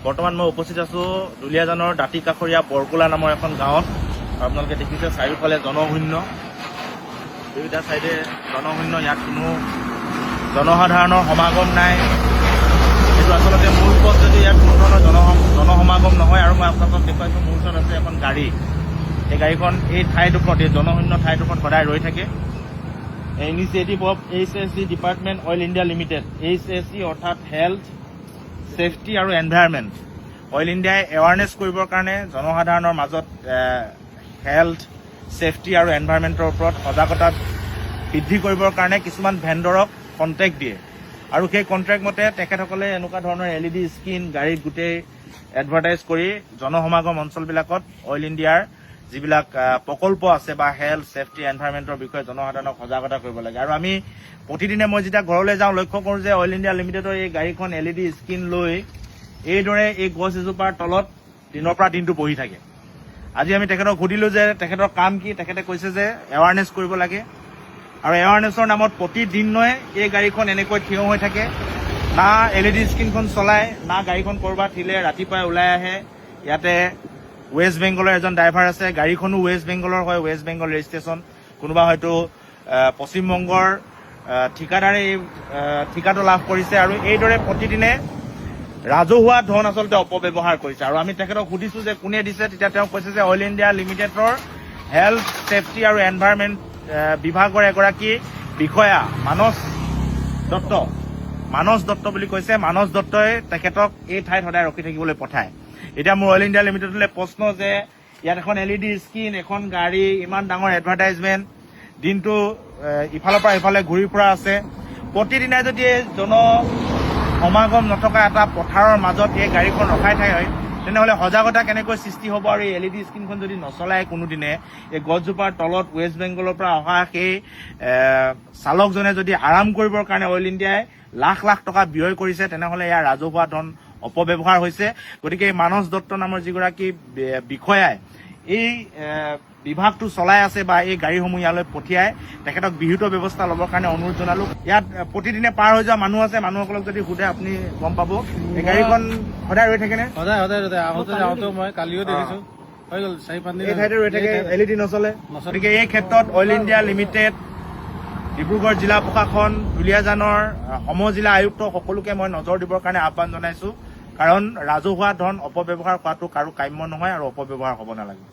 বৰ্তমান মই উপস্থিত আছো দুলীয়াজানৰ দাঁতিকাষৰীয়া বৰকোলা নামৰ এখন গাঁৱত। আপোনালোকে দেখিছে চাৰিওফালে জনশূন্য, দুয়োটা চাইডে জনশূন্য, ইয়াত কোনো জনসাধাৰণৰ সমাগম নাই। এইটো আচলতে মূল পথ যদি ইয়াত কোনো ধৰণৰ জনসমাগম নহয়। আৰু মই আপোনালোকক দেখুৱাইছো মোৰ ওচৰত আছে এখন গাড়ী। এই গাড়ীখন এই ঠাইডোখৰত, এই জনশূন্য ঠাইডোখৰত সদায় ৰৈ থাকে। Initiative of HSE department oil India limited, HSE অৰ্থাৎ হেল্থ, ছেফটি আৰু এনভাইৰনমেণ্ট। অইল ইণ্ডিয়াই এৱাৰনেছ কৰিবৰ কাৰণে জনসাধাৰণৰ মাজত হেল্থ, ছেফটি আৰু এনভাইৰনমেণ্টৰ ওপৰত সজাগতা বৃদ্ধি কৰিবৰ কাৰণে কিছুমান ভেণ্ডৰক কণ্ট্ৰেক্ট দিয়ে। আৰু সেই কণ্ট্ৰেক্ট মতে তেখেতসকলে এনেকুৱা ধৰণৰ LED স্ক্ৰীণ গাড়ীত গোটেই এডভাৰটাইজ কৰি জনসমাগম অঞ্চলবিলাকত অইল ইণ্ডিয়াৰ যিবিলাক প্ৰকল্প আছে বা হেল্থ, ছেফটি, এনভাইৰনমেণ্টৰ বিষয়ে জনসাধাৰণক সজাগতা কৰিব লাগে। আৰু আমি প্ৰতিদিনে মই যেতিয়া ঘৰলৈ যাওঁ লক্ষ্য কৰোঁ যে অইল ইণ্ডিয়া লিমিটেডৰ এই গাড়ীখন LED স্ক্ৰীণ লৈ এইদৰে এই গছ এজোপাৰ তলত দিনৰ পৰা দিনটো বহি থাকে। আজি আমি তেখেতক সুধিলোঁ যে তেখেতৰ কাম কি। তেখেতে কৈছে যে এৱাৰনেছ কৰিব লাগে। আৰু এৱাৰনেছৰ নামত প্ৰতিদিনে এই গাড়ীখন এনেকৈ থিয় হৈ থাকে, না LED স্ক্ৰীণখন চলায়, না গাড়ীখন ক'ৰবাত থিলে ৰাতিপুৱাই ওলাই আহে। ইয়াতে ৱেষ্ট বেংগলৰ এজন ড্ৰাইভাৰ আছে, গাড়ীখনো ৱেষ্ট বেংগলৰ হয়, ৱেষ্ট বেংগল ৰেজিষ্ট্ৰেশ্যন। কোনোবা হয়তো পশ্চিমবংগৰ ঠিকাদাৰে এই ঠিকাটো লাভ কৰিছে। আৰু এইদৰে প্ৰতিদিনে ৰাজহুৱা ধন আচলতে অপব্যৱহাৰ কৰিছে। আৰু আমি তেখেতক সুধিছোঁ যে কোনে দিছে, তেতিয়া তেওঁ কৈছে যে অইল ইণ্ডিয়া লিমিটেডৰ হেল্থ, ছেফটি আৰু এনভাইৰনমেণ্ট বিভাগৰ এগৰাকী বিষয়া মানস দত্ত বুলি কৈছে। মানস দত্তই তেখেতক এই ঠাইত সদায় ৰখি থাকিবলৈ পঠায়। এতিয়া মোৰ অইল ইণ্ডিয়া লিমিটেডলৈ প্ৰশ্ন যে ইয়াত এখন LED স্ক্ৰীণ, এখন গাড়ী, ইমান ডাঙৰ এডভাৰটাইজমেণ্ট, দিনটো ইফালৰ পৰা ইফালে ঘূৰি ফুৰা আছে। প্ৰতিদিনে যদি সমাগম নথকা এটা পথাৰৰ মাজত এই গাড়ীখন ৰখাই ঠাই হয়, তেনেহ'লে সজাগতা কেনেকৈ সৃষ্টি হ'ব? আৰু এই LED স্ক্ৰীণখন যদি নচলায় কোনোদিনে, এই গছজোপাৰ তলত ৱেষ্ট বেংগলৰ পৰা অহা সেই চালকজনে যদি আৰাম কৰিবৰ কাৰণে অইল ইণ্ডিয়াই লাখ লাখ টকা ব্যয় কৰিছে, তেনেহ'লে ইয়াৰ ৰাজহুৱা ধন অপব্যৱহাৰ হৈছে। গতিকে এই মানস দত্ত নামৰ যিগৰাকী বিষয়াই এই বিভাগটো চলাই আছে বা এই গাড়ীসমূহ ইয়ালৈ পঠিয়াই তেখেতক বিহিত ব্যৱস্থা ল'বৰ কাৰণে অনুৰোধ জনালোঁ। ইয়াত প্ৰতিদিনে পাৰ হৈ যোৱা মানুহ আছে, মানুহসকলক যদি সোধে আপুনি গম পাব। এই গাড়ীখন সদায় ৰৈ থাকেনে? সদায় যাওঁতেও মই কালিও দেখিছোঁ, হৈ গ'ল 4-5 দিন এই ঠাইতে ৰৈ থাকে, LED নচলে। গতিকে এই ক্ষেত্ৰত অইল ইণ্ডিয়া লিমিটেড, ডিব্ৰুগড় জিলা প্ৰশাসন, দুলীয়াজানৰ সমজিলা আয়ুক্ত সকলোকে মই নজৰ দিবৰ কাৰণে আহ্বান জনাইছোঁ। কাৰণ ৰাজহুৱা ধন অপব্যৱহাৰ কৰাটো কাৰো কাম্য নহয় আৰু অপব্যৱহাৰ হ'ব নালাগে।